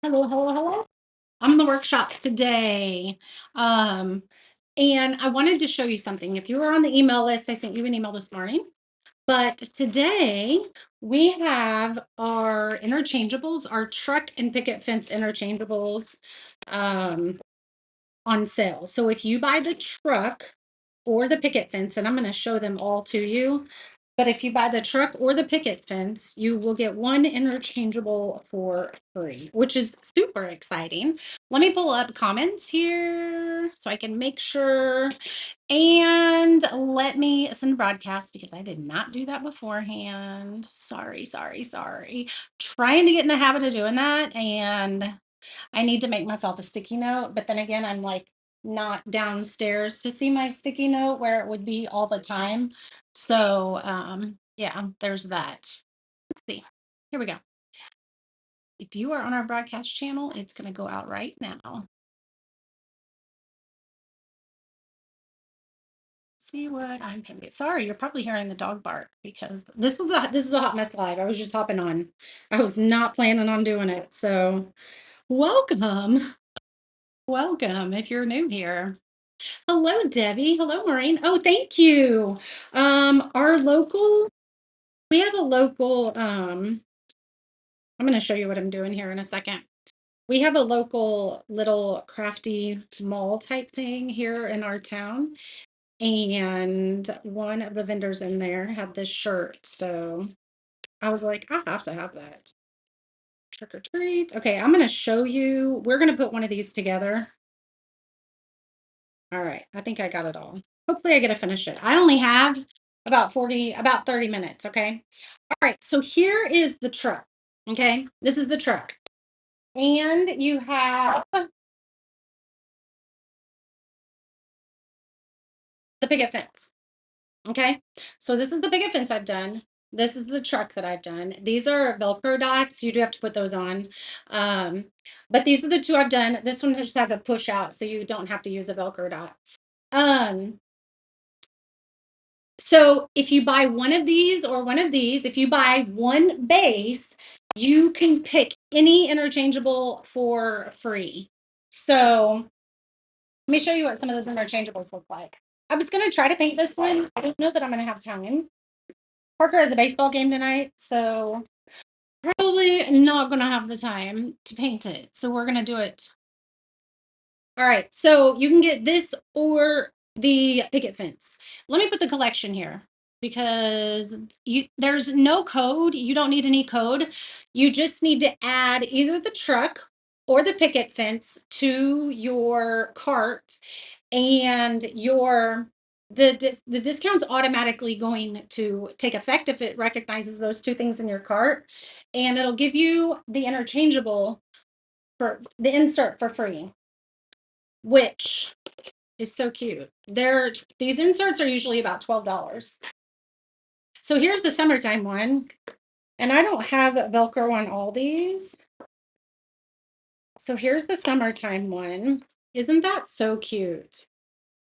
Hello, hello, hello. I'm in the workshop today. Um, and I wanted to show you something. If you were on the email list, I sent you an email this morning. But today we have our interchangeables, our truck and picket fence interchangeables um, on sale. So if you buy the truck or the picket fence, and I'm going to show them all to you, but if you buy the truck or the picket fence, you will get one interchangeable for free, which is super exciting. Let me pull up comments here so I can make sure. And let me send broadcast because I did not do that beforehand. Sorry, sorry, sorry. Trying to get in the habit of doing that. And I need to make myself a sticky note. But then again, I'm like not downstairs to see my sticky note where it would be all the time. So yeah, there's that. Let's see. Here we go. If you are on our broadcast channel, it's gonna go out right now. See what I'm painting. Sorry, you're probably hearing the dog bark because this is a hot mess live. I was just hopping on. I was not planning on doing it. So welcome. Welcome if you're new here. Hello, Debbie. Hello, Maureen. Oh, thank you. Our local, we have a local, I'm going to show you what I'm doing here in a second. We have a local little crafty mall type thing here in our town. And one of the vendors in there had this shirt. So I was like, I have to have that. Trick or treat. Okay, I'm going to show you. We're going to put one of these together. All right, I think I got it all. Hopefully I get to finish it. I only have about 30 minutes, okay? All right, so here is the truck, okay? This is the truck. And you have the picket fence, okay? So this is the picket fence I've done. This is the truck that I've done. These are Velcro dots. You do have to put those on. Um, but these are the two I've done. This one just has a push out, so you don't have to use a Velcro dot. Um, So if you buy one of these or one of these, if you buy one base, you can pick any interchangeable for free. So let me show you what some of those interchangeables look like. I was going to try to paint this one. I don't know that I'm going to have time. Parker has a baseball game tonight, so probably not going to have the time to paint it. So we're going to do it. All right, so you can get this or the picket fence. Let me put the collection here because there's no code. You don't need any code. You just need to add either the truck or the picket fence to your cart, and the discount's automatically going to take effect if it recognizes those two things in your cart, and it'll give you the interchangeable for the insert for free, which is so cute. These inserts are usually about $12. So here's the summertime one. And I don't have Velcro on all these. So here's the summertime one. Isn't that so cute?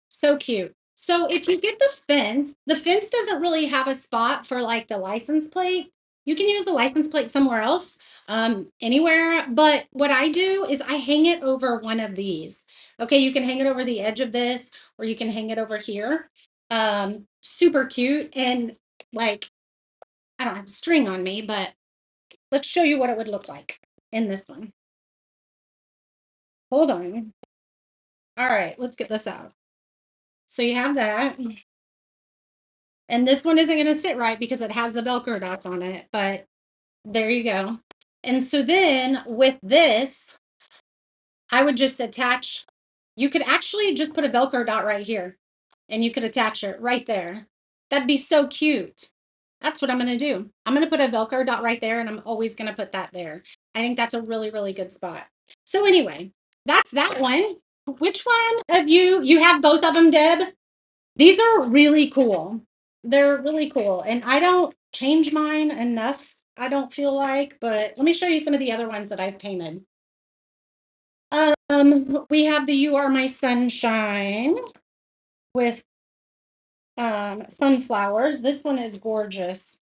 So cute. So if you get the fence doesn't really have a spot for like the license plate. You can use the license plate somewhere else, anywhere. But what I do is I hang it over one of these. Okay, you can hang it over the edge of this, or you can hang it over here. Super cute. And like, I don't have string on me, but let's show you what it would look like in this one. Hold on. All right, let's get this out. So you have that. And this one isn't going to sit right because it has the Velcro dots on it, but there you go. And so then with this, I would just attach, you could actually just put a Velcro dot right here and you could attach it right there. That'd be so cute. That's what I'm going to do. I'm going to put a Velcro dot right there, and I'm always going to put that there. I think that's a really, really good spot. So anyway, that's that one. Which one of you have both of them, Deb? These are really cool. They're really cool. And I don't change mine enough, I don't feel like, but let me show you some of the other ones that I've painted. We have the You Are My Sunshine with sunflowers. This one is gorgeous.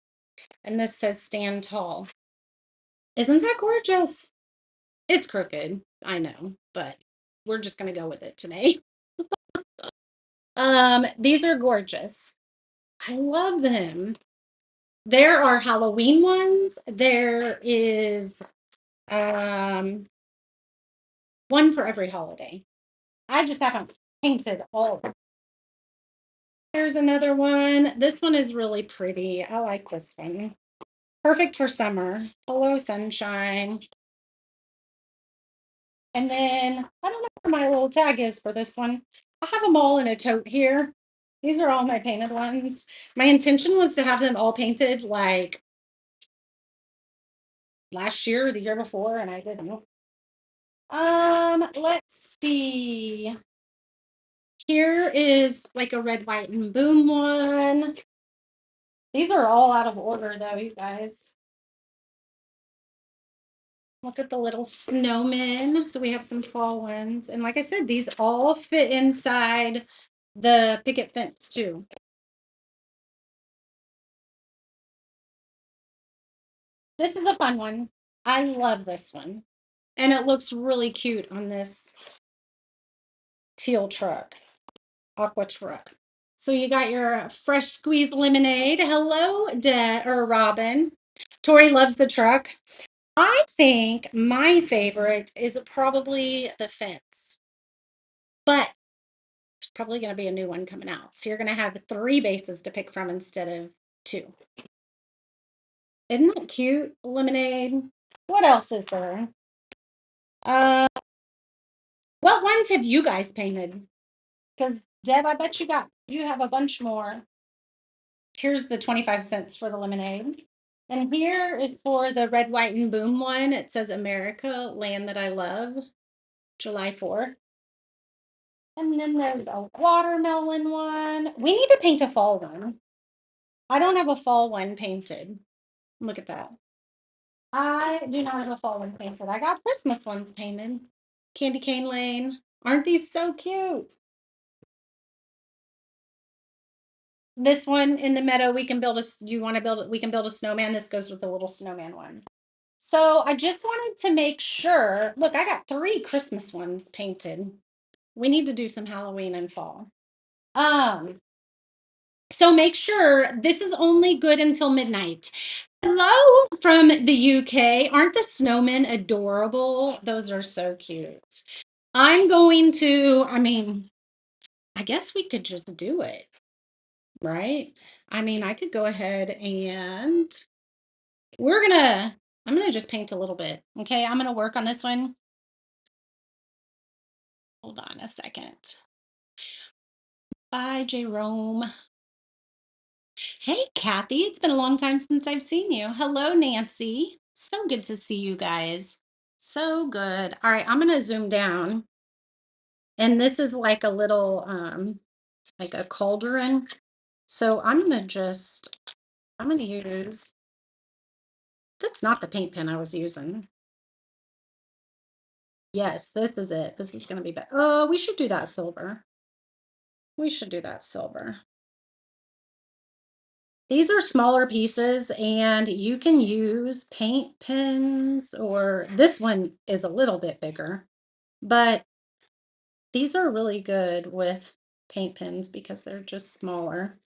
And this says Stand Tall. Isn't that gorgeous? It's crooked, I know, but we're just gonna go with it today. These are gorgeous. I love them. There are Halloween ones. There is um one for every holiday. I just haven't painted all. Here's another one. This one is really pretty. I like this one. Perfect for summer. Hello, sunshine. And then I don't know where my little tag is for this one. I have them all in a tote here. These are all my painted ones. My intention was to have them all painted like last year or the year before, and I didn't. Let's see. Here is like a red, white, and boom one. These are all out of order though, you guys. Look at the little snowmen. So we have some fall ones. And like I said, these all fit inside the picket fence too. This is a fun one. I love this one. And it looks really cute on this teal truck, aqua truck. So you got your fresh squeezed lemonade. Hello, Robin. Tori loves the truck. I think my favorite is probably the fence, but there's probably going to be a new one coming out. So you're going to have 3 bases to pick from instead of 2. Isn't that cute? Lemonade. What else is there? Uh, what ones have you guys painted? Because Deb, I bet you have a bunch more. Here's the 25 cents for the lemonade. And here is for the red, white, and boom one. It says America, land that I love, July 4th. And then there's a watermelon one. We need to paint a fall one. I don't have a fall one painted. Look at that. I do not have a fall one painted. I got Christmas ones painted. Candy cane lane. Aren't these so cute? This one in the meadow, we can build you want to build it? We can build a snowman. This goes with the little snowman one. So I just wanted to make sure. Look, I got 3 Christmas ones painted. We need to do some Halloween and fall. So make sure this is only good until midnight. Hello from the UK. Aren't the snowmen adorable? Those are so cute. I guess we could just do it, right? I could go ahead and I'm gonna just paint a little bit. Okay, I'm gonna work on this one. Hold on a second. Bye, Jerome. Hey, Kathy, it's been a long time since I've seen you. Hello, Nancy. So good to see you guys. So good. All right, I'm going to zoom down. And this is like a little, like a cauldron. So I'm going to use, that's not the paint pen I was using. Yes, this is it. This is going to be better. Oh, we should do that silver. We should do that silver. These are smaller pieces and you can use paint pens, or this one is a little bit bigger, but these are really good with paint pens because they're just smaller.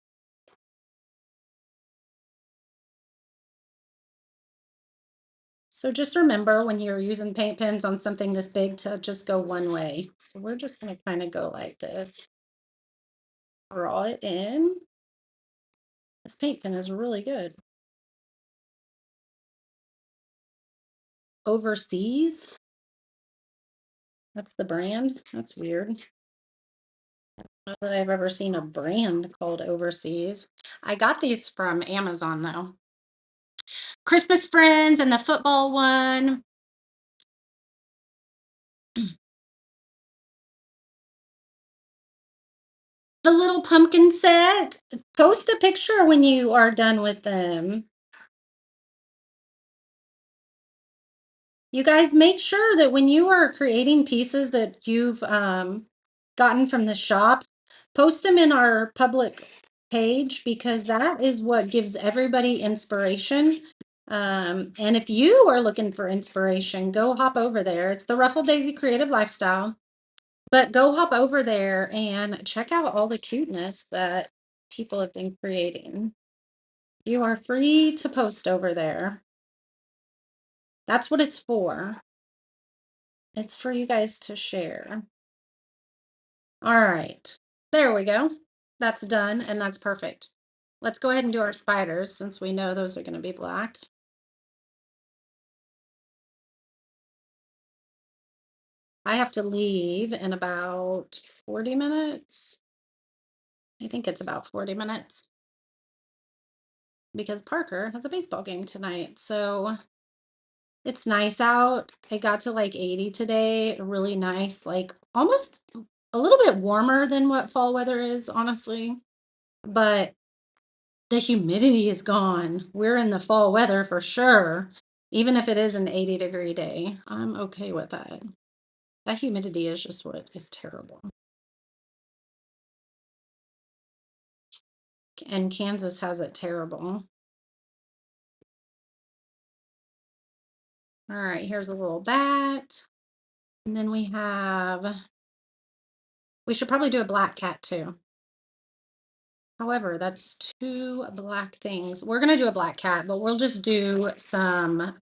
So just remember when you're using paint pens on something this big to just go one way. So we're just going to kind of go like this. Draw it in. This paint pen is really good. Overseas. That's the brand. That's weird. Not that I've ever seen a brand called Overseas. I got these from Amazon though. Christmas Friends and the football one. The little pumpkin set. Post a picture when you are done with them. You guys make sure that when you are creating pieces that you've gotten from the shop, post them in our public page because that is what gives everybody inspiration. And if you are looking for inspiration, go hop over there. It's the Ruffled Daisy Creative Lifestyle. But go hop over there and check out all the cuteness that people have been creating. You are free to post over there. That's what it's for. It's for you guys to share. All right. There we go. That's done and that's perfect. Let's go ahead and do our spiders since we know those are going to be black. I have to leave in about 40 minutes. I think it's about 40 minutes because Parker has a baseball game tonight. So it's nice out. It got to like 80 today. Really nice, like almost a little bit warmer than what fall weather is, honestly. But the humidity is gone. We're in the fall weather for sure. Even if it is an 80-degree day, I'm okay with that. That humidity is just what is terrible. And Kansas has it terrible. All right, here's a little bat. And then we should probably do a black cat too. However, that's two black things. We're going to do a black cat, but we'll just do some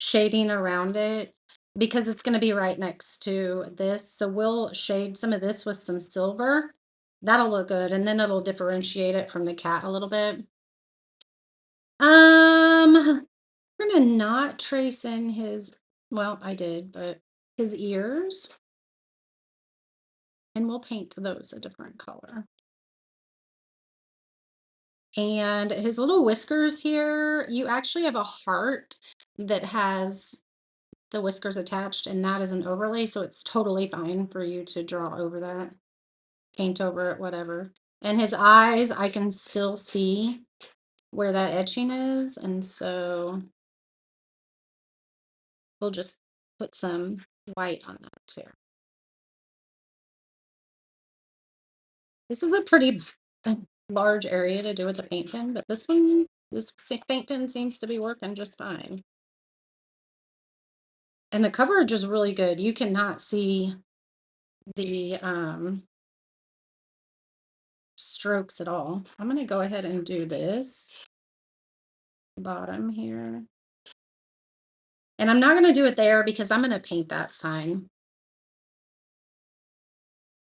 shading around it because it's going to be right next to this. So we'll shade some of this with some silver. That'll look good. And then it'll differentiate it from the cat a little bit. We're going to not trace in his, well, I did, but his ears. And we'll paint those a different color. And his little whiskers here, you actually have a heart that has the whiskers attached, and that is an overlay, so it's totally fine for you to draw over that, paint over it, whatever. And his eyes, I can still see where that etching is, and so we'll just put some white on that too. This is a pretty large area to do with the paint pen, but this paint pen seems to be working just fine. And the coverage is really good. You cannot see the strokes at all. I'm going to go ahead and do this bottom here. And I'm not going to do it there because I'm going to paint that sign.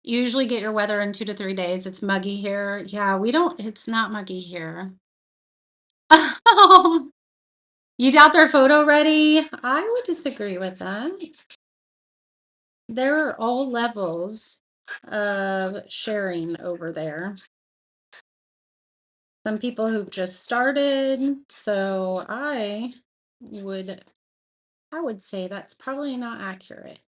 You usually get your weather in 2 to 3 days. It's muggy here. Yeah, it's not muggy here. Oh, you got their photo ready? I would disagree with that. There are all levels of sharing over there. Some people who've just started, so would I would say that's probably not accurate.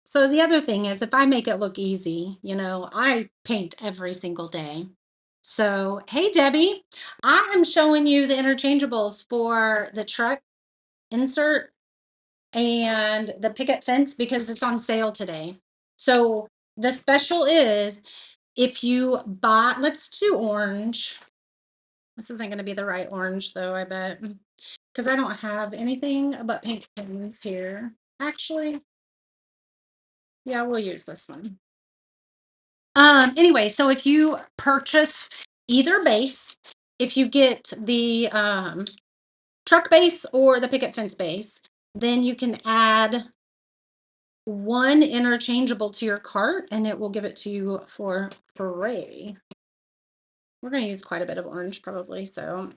So the other thing is if I make it look easy, I paint every single day. So, hey Debbie, I am showing you the interchangeables for the truck insert and the picket fence because it's on sale today. So the special is if you buy, let's do orange. This isn't going to be the right orange though, I bet, because I don't have anything but pink pins here. Actually, yeah, we'll use this one. Anyway, so if you purchase either base, if you get the truck base or the picket fence base, then you can add one interchangeable to your cart and it will give it to you for free. We're going to use quite a bit of orange probably, so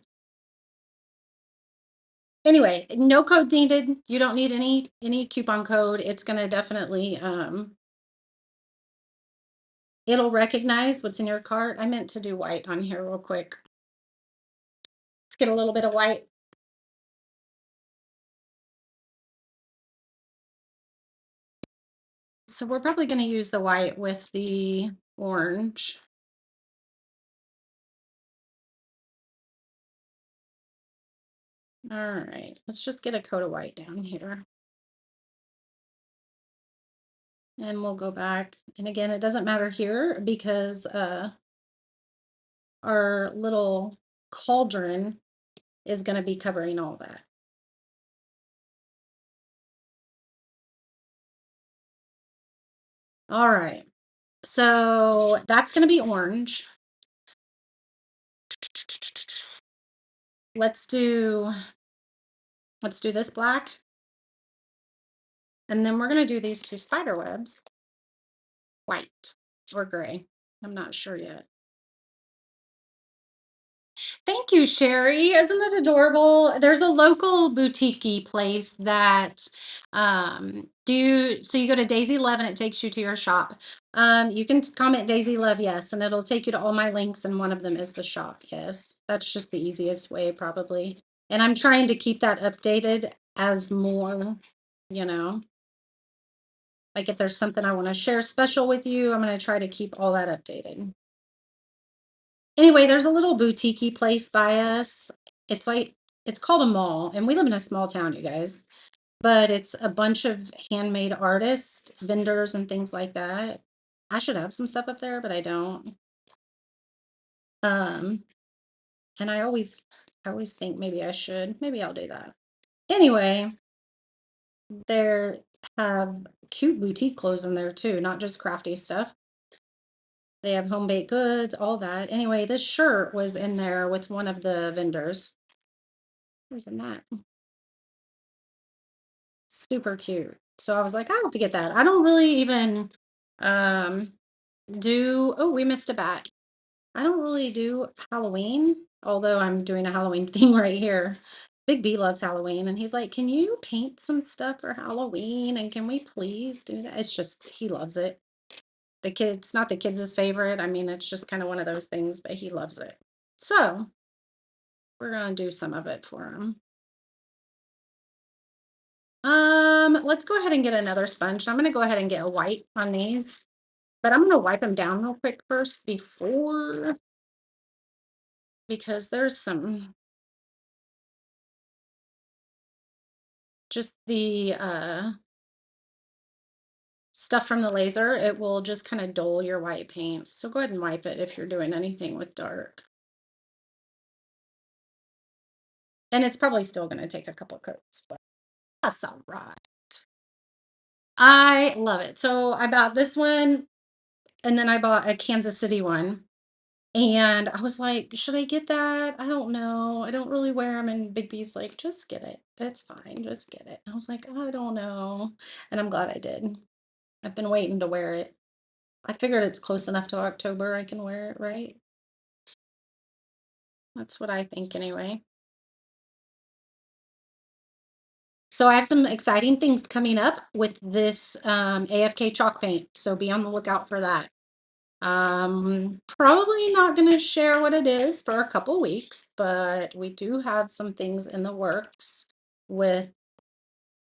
anyway, no code needed. You don't need any coupon code. It's going to definitely it'll recognize what's in your cart. I meant to do white on here real quick. Let's get a little bit of white. So we're probably going to use the white with the orange. All right, let's just get a coat of white down here. And we'll go back. And again, it doesn't matter here because our little cauldron is going to be covering all that. All right. So that's going to be orange. Let's do this black. And then we're going to do these two spider webs white or gray. I'm not sure yet. Thank you, Sherry. Isn't it adorable? There's a local boutique place that so you go to Daisy Love and it takes you to your shop. You can comment Daisy Love, yes, and it'll take you to all my links, and one of them is the shop, yes. That's just the easiest way, probably. And I'm trying to keep that updated as more, you know, like if there's something I want to share special with you, I'm going to try to keep all that updated. Anyway, there's a little boutique place by us. It's like it's called a mall, and we live in a small town, you guys. But it's a bunch of handmade artists, vendors, and things like that. I should have some stuff up there, but I don't. Um, and I always think maybe I should. Maybe I'll do that. Anyway, there have cute boutique clothes in there too, not just crafty stuff. They have home baked goods, all that. Anyway, this shirt was in there with one of the vendors. Where's the mat? Super cute. So I was like, I have to get that. I don't really even um do oh, we missed a bat. I don't really do Halloween, although I'm doing a Halloween thing right here. Big B loves Halloween and he's like, "Can you paint some stuff for Halloween? And can we please do that?" It's just he loves it. The kids, not the kids' favorite. I mean, it's just kind of one of those things, but he loves it. So we're gonna do some of it for him. Let's go ahead and get another sponge. I'm gonna go ahead and get a white on these, but I'm gonna wipe them down real quick first before because there's some just the stuff from the laser. It will just kind of dull your white paint. So go ahead and wipe it if you're doing anything with dark. And it's probably still gonna take a couple coats, but that's all right. I love it. So I bought this one and then I bought a Kansas City one. And I was like, "Should I get that? I don't know. I don't really wear them." And Big B's like, "Just get it. It's fine. Just get it." I was like, "I don't know." And I'm glad I did. I've been waiting to wear it. I figured it's close enough to October I can wear it, right? That's what I think anyway. So I have some exciting things coming up with this AFK chalk paint. So be on the lookout for that. Probably not going to share what it is for a couple weeks, but we do have some things in the works with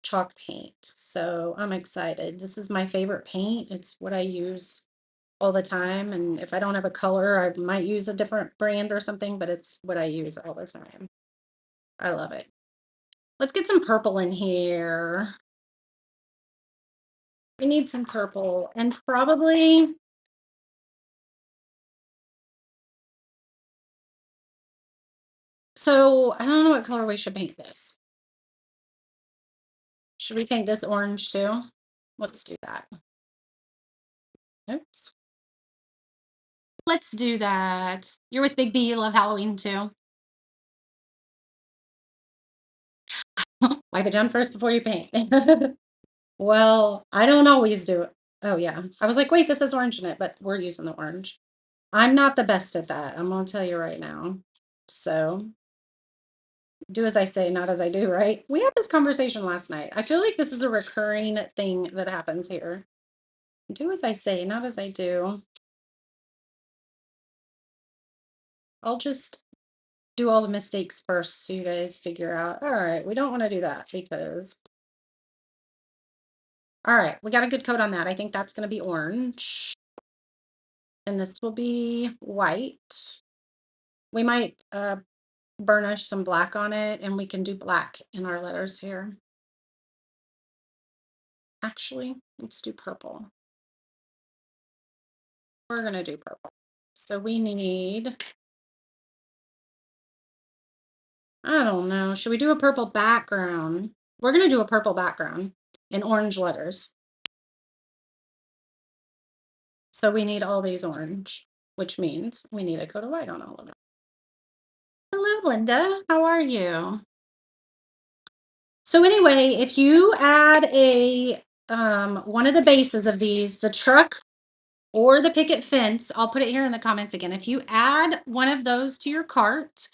chalk paint. So I'm excited. This is my favorite paint. It's what I use all the time. And if I don't have a color, I might use a different brand or something, but it's what I use all the time. I love it. Let's get some purple in here. We need some purple and probably, so I don't know what color we should paint this. Should we paint this orange too? Let's do that. Oops. Let's do that. You're with Big B, you love Halloween too. Wipe it down first before you paint. Well, I don't always do it. Oh yeah. I was like, wait, this is orange in it, but we're using the orange. I'm not the best at that. I'm gonna tell you right now. So do as I say, not as I do, right? We had this conversation last night. I feel like this is a recurring thing that happens here. Do as I say, not as I do. I'll just do all the mistakes first so you guys figure out, all right, we don't want to do that because, all right, we got a good coat on that. I think that's going to be orange. And this will be white. We might burnish some black on it, and we can do black in our letters here. Actually, let's do purple. We're gonna do purple. So we need, I don't know, should we do a purple background? We're gonna do a purple background in orange letters. So we need all these orange, which means we need a coat of white on all of it. Hello, Linda. How are you? So anyway, if you add a one of the bases of these, the truck or the picket fence, I'll put it here in the comments again. If you add one of those to your cart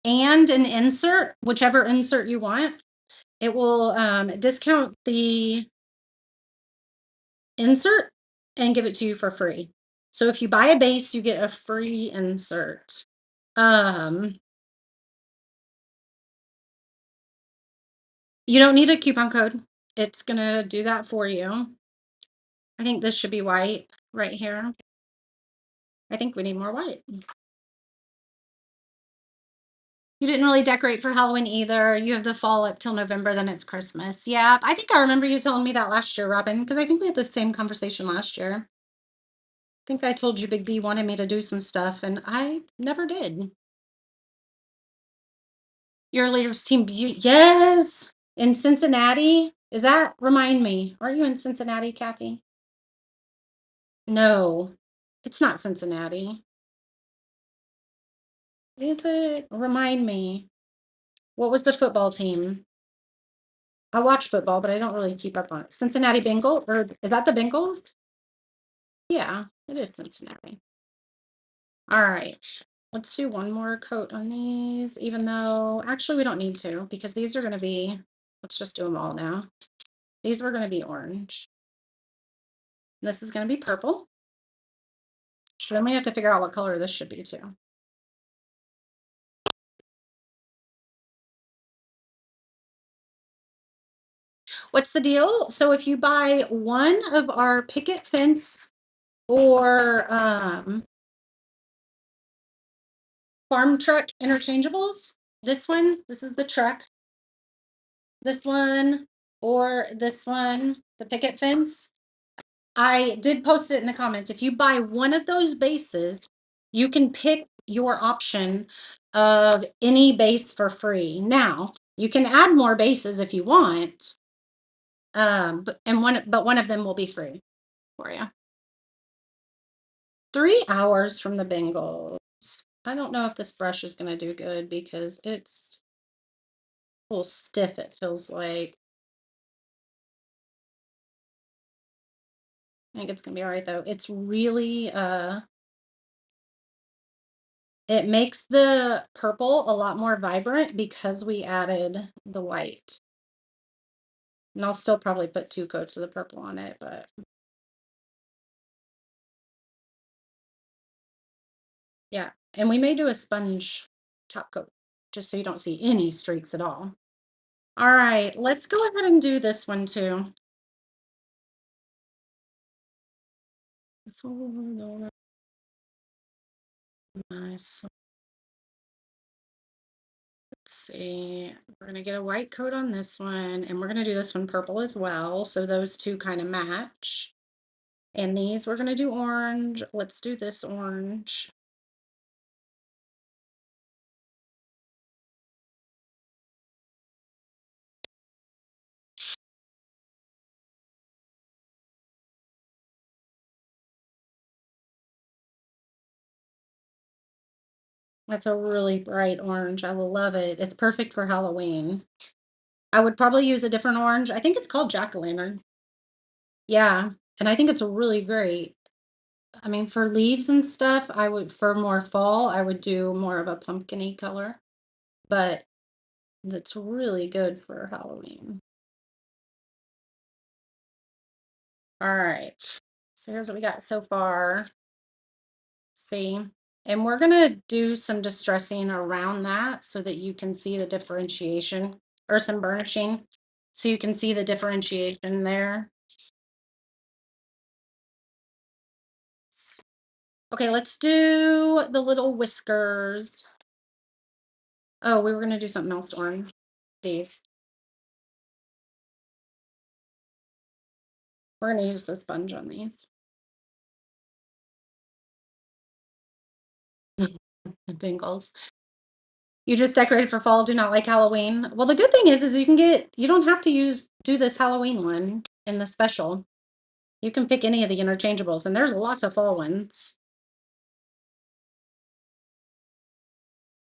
and an insert, whichever insert you want, it will discount the insert and give it to you for free. So if you buy a base, you get a free insert. Um, you don't need a coupon code. It's gonna do that for you. I think this should be white right here. I think we need more white. You didn't really decorate for Halloween either. You have the fall up till November, then it's Christmas. Yeah, I think I remember you telling me that last year, Robin, because I think we had the same conversation last year. I think I told you Big B wanted me to do some stuff, and I never did. Your leaders team, yes, in Cincinnati. Is that, remind me, are you in Cincinnati, Kathy? No, it's not Cincinnati. Is it? Remind me. What was the football team? I watch football, but I don't really keep up on it. Cincinnati Bengals, or is that the Bengals? Yeah, it is Cincinnati. All right. Let's do one more coat on these, even though actually we don't need to because these are going to be, let's just do them all now. These were going to be orange. This is going to be purple. So then we have to figure out what color this should be too. What's the deal? So if you buy one of our picket fence or farm truck interchangeables, this is the truck, this one, or this one, the picket fence. I did post it in the comments. If you buy one of those bases, you can pick your option of any base for free. Now, you can add more bases if you want. But one of them will be free for you. 3 hours from the Bengals. I don't know if this brush is going to do good because it's a little stiff, it feels like. I think it's going to be all right though. It's really, it makes the purple a lot more vibrant because we added the white. And I'll still probably put 2 coats of the purple on it, but yeah. And we may do a sponge top coat just so you don't see any streaks at all. All right, let's go ahead and do this one too. Nice. Let's see. We're gonna get a white coat on this one, and we're gonna do this one purple as well. So those two kind of match. And these we're gonna do orange. Let's do this orange. That's a really bright orange. I love it. It's perfect for Halloween. I would probably use a different orange. I think it's called jack-o'-lantern. Yeah, and I think it's really great. I mean, for leaves and stuff, I would, for more fall, I would do more of a pumpkin-y color, but that's really good for Halloween. All right. So here's what we got so far. See, and we're gonna do some distressing around that so that you can see the differentiation, or some burnishing so you can see the differentiation there. Okay, let's do the little whiskers. Oh, we were gonna do something else on these. We're gonna use the sponge on these. The Bengals. You just decorated for fall, do not like Halloween. Well, the good thing is you don't have to do this Halloween one in the special. You can pick any of the interchangeables, and there's lots of fall ones.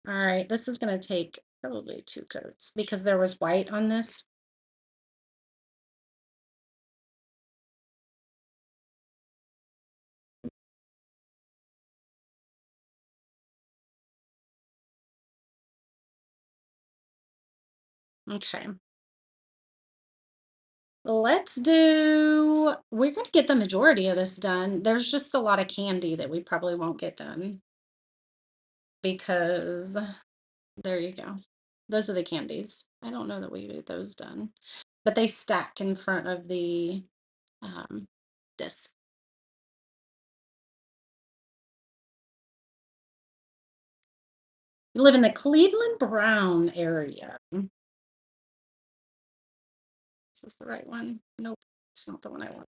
All right, this is gonna take probably 2 coats because there was white on this. Okay. We're gonna get the majority of this done. There's just a lot of candy that we probably won't get done because there you go. Those are the candies. I don't know that we get those done, but they stack in front of the um this. We live in the Cleveland Brown area. Is this the right one? Nope, it's not the one I want.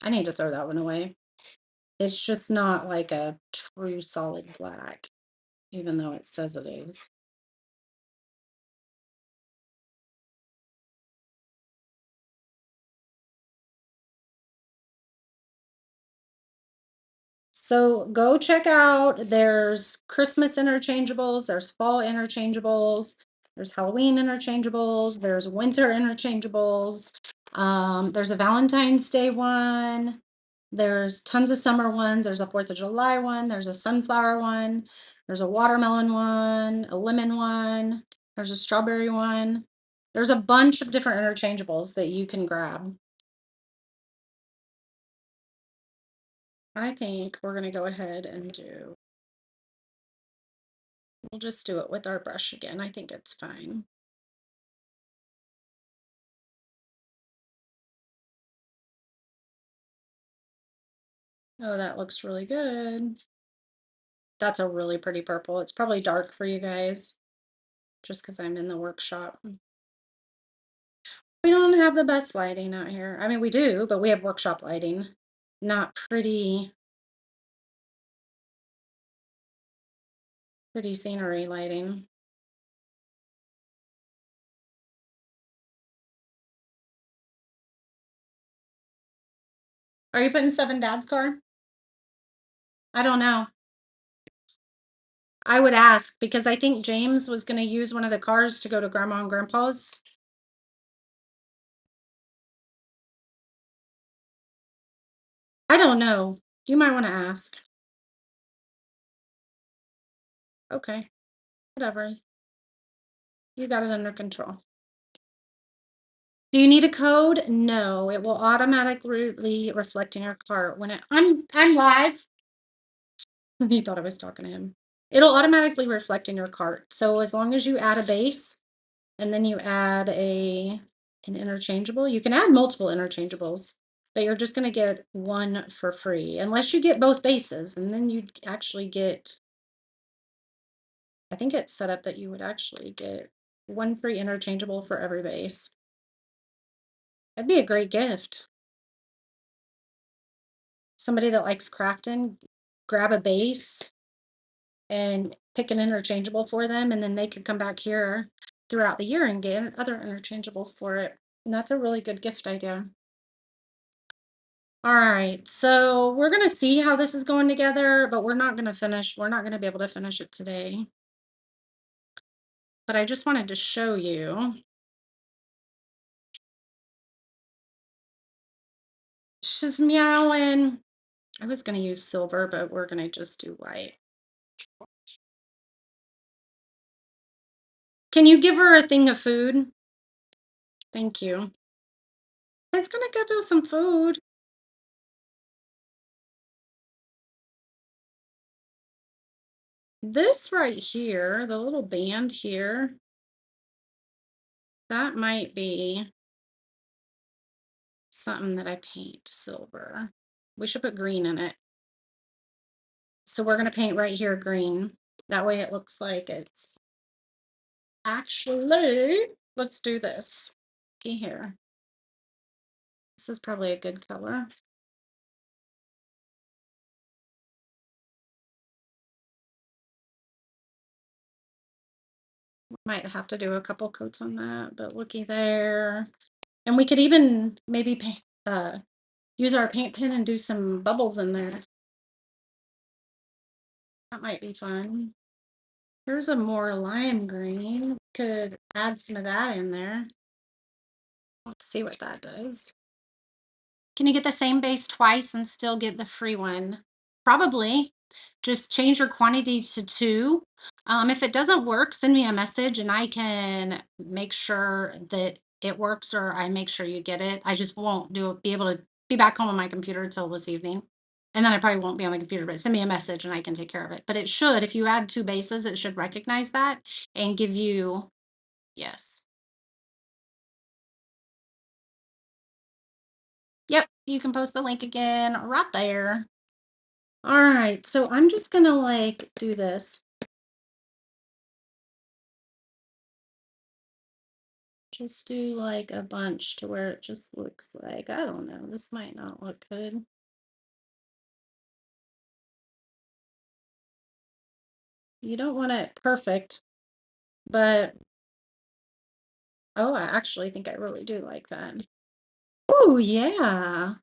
I need to throw that one away. It's just not like a true solid black, even though it says it is. So go check out, there's Christmas interchangeables, there's fall interchangeables, there's Halloween interchangeables, there's winter interchangeables. There's a Valentine's Day one. There's tons of summer ones. There's a 4th of July one. There's a sunflower one. There's a watermelon one, a lemon one. There's a strawberry one. There's a bunch of different interchangeables that you can grab. I think we're going to go ahead and we'll just do it with our brush again. I think it's fine. Oh, that looks really good. That's a really pretty purple. It's probably dark for you guys just because I'm in the workshop. We don't have the best lighting out here. I mean, we do, but we have workshop lighting, not pretty scenery lighting. Are you putting stuff in Dad's car? I don't know. I would ask because I think James was going to use one of the cars to go to Grandma and Grandpa's. I don't know. You might want to ask. Okay, whatever. You got it under control. Do you need a code? No, it will automatically reflect in your cart when I'm live. He thought I was talking to him. It'll automatically reflect in your cart. So as long as you add a base and then you add an interchangeable, you can add multiple interchangeables, but you're just going to get one for free unless you get both bases, and then you'd actually get, I think it's set up that you would actually get one free interchangeable for every base. That'd be a great gift. Somebody that likes crafting, grab a base and pick an interchangeable for them, and then they could come back here throughout the year and get other interchangeables for it. And that's a really good gift idea. All right, so we're gonna see how this is going together, but we're not gonna be able to finish it today. But I just wanted to show you. She's meowing. I was gonna use silver, but we're gonna just do white. Can you give her a thing of food? Thank you. I was gonna give her some food. This right here, the little band here, that might be something that I paint silver. We should put green in it. So we're gonna paint right here green. That way it looks like it's Actually, let's do this. Okay, here. This is probably a good color. Might have to do a couple coats on that, but looky there. And we could even maybe use our paint pen and do some bubbles in there. That might be fun. Here's a more lime green. Could add some of that in there. Let's see what that does. Can you get the same base twice and still get the free one? Probably. Just change your quantity to two. If it doesn't work, send me a message and I can make sure that it works or I make sure you get it. I just won't be able to be back home on my computer until this evening. And then I probably won't be on the computer, but send me a message and I can take care of it. But it should, if you add two bases, it should recognize that and give you, yes. Yep, you can post the link again right there. All right, so I'm just gonna like do this. Just do like a bunch to where it just looks like, I don't know, this might not look good. You don't want it perfect, but oh, I actually think I really do like that. Oh, yeah.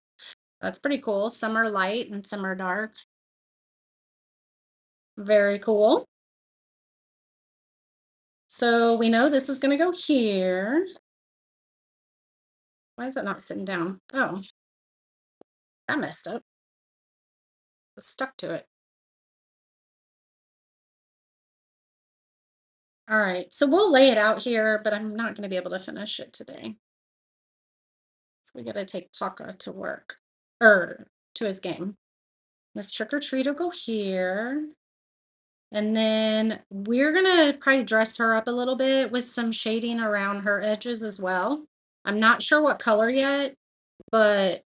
That's pretty cool. Some are light and some are dark. Very cool. So we know this is gonna go here. Why is it not sitting down? Oh, that messed up. It's stuck to it. All right, so we'll lay it out here, but I'm not going to be able to finish it today. So we got to take Paka to work or to his game. This trick or treat will go here. And then we're going to probably dress her up a little bit with some shading around her edges as well. I'm not sure what color yet, but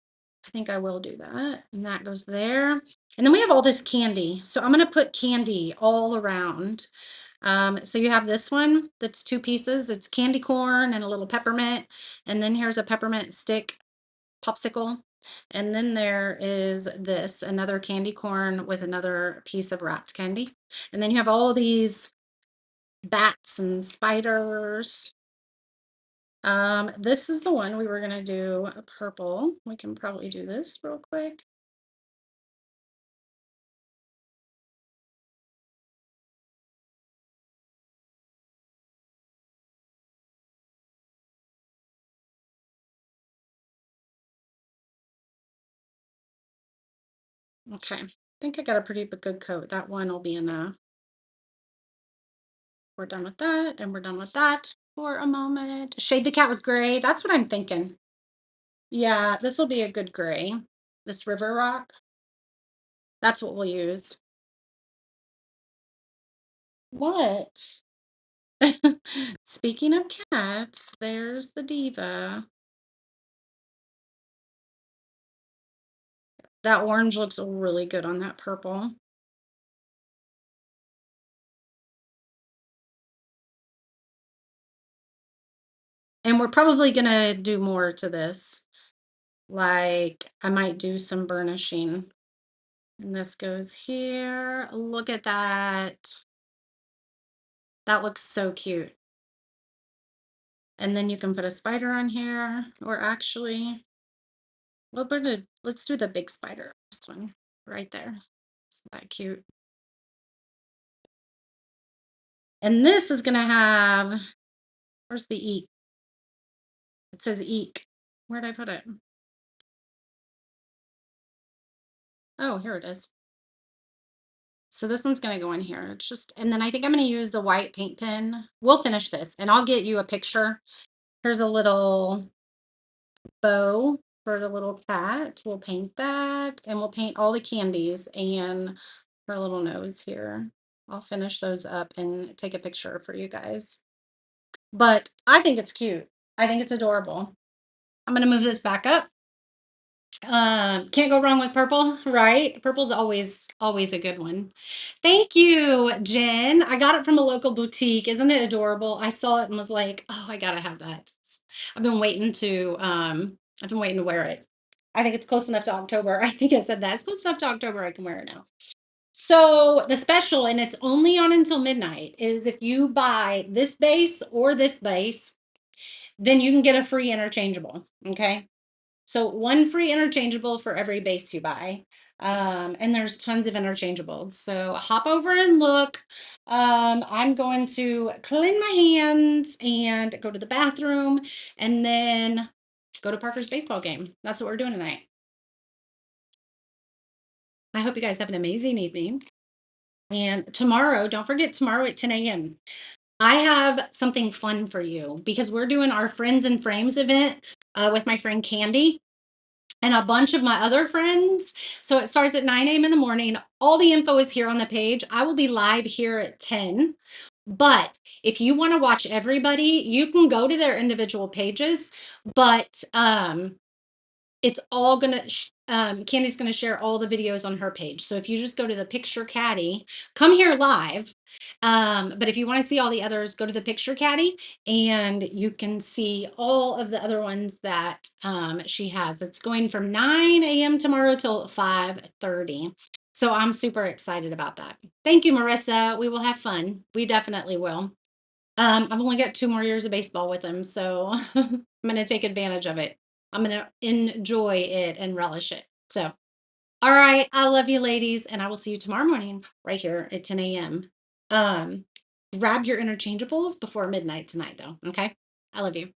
I think I will do that. And that goes there. And then we have all this candy. So I'm going to put candy all around. So you have this one that's two pieces. It's candy corn and a little peppermint. And then here's a peppermint stick popsicle. And then there is this, another candy corn with another piece of wrapped candy. And then you have all these bats and spiders. This is the one we were gonna do a purple. We can probably do this real quick. Okay, I think I got a pretty good coat. That one will be enough. We're done with that, and we're done with that for a moment. Shade the cat with gray. That's what I'm thinking. Yeah, this will be a good gray. This river rock. That's what we'll use. What? Speaking of cats, there's the diva. That orange looks really good on that purple. And we're probably gonna do more to this. Like I might do some burnishing. And this goes here. Look at that. That looks so cute. And then you can put a spider on here, or actually, let's do the big spider. This one right there. Isn't that cute? And this is gonna have, where's the eek? It says eek. Where'd I put it? Oh, here it is. So this one's gonna go in here. It's just, and then I think I'm gonna use the white paint pen. We'll finish this and I'll get you a picture. Here's a little bow for the little cat. We'll paint that and we'll paint all the candies and her little nose here. I'll finish those up and take a picture for you guys. But I think it's cute. I think it's adorable. I'm going to move this back up Can't go wrong with purple, right? Purple's always a good one. Thank you, Jen. I got it from a local boutique. Isn't it adorable? I saw it and was like, oh, I gotta have that. I've been waiting to I've been waiting to wear it. I think it's close enough to October. I think I said that. It's close enough to October. I can wear it now. So the special, and it's only on until midnight, is if you buy this base, then you can get a free interchangeable. Okay. So one free interchangeable for every base you buy. And there's tons of interchangeables. So hop over and look. I'm going to clean my hands and go to the bathroom and then go to Parker's baseball game. That's what we're doing tonight. I hope you guys have an amazing evening. And tomorrow, don't forget tomorrow at 10 a.m. I have something fun for you because we're doing our Friends and Frames event with my friend Candy and a bunch of my other friends. So it starts at 9 a.m. in the morning. All the info is here on the page. I will be live here at 10. But if you want to watch everybody, you can go to their individual pages. But it's all gonna Candy's gonna share all the videos on her page. So if you just go to the picture caddy, come here live. But if you want to see all the others, go to the picture caddy and you can see all of the other ones that she has. It's going from 9 a.m. tomorrow till 5:30. So I'm super excited about that. Thank you, Marissa. We will have fun. We definitely will. I've only got 2 more years of baseball with him, so I'm gonna take advantage of it. I'm gonna enjoy it and relish it. So, all right, I love you, ladies, and I will see you tomorrow morning right here at 10 a.m. Um, Grab your interchangeables before midnight tonight, though. Okay, I love you.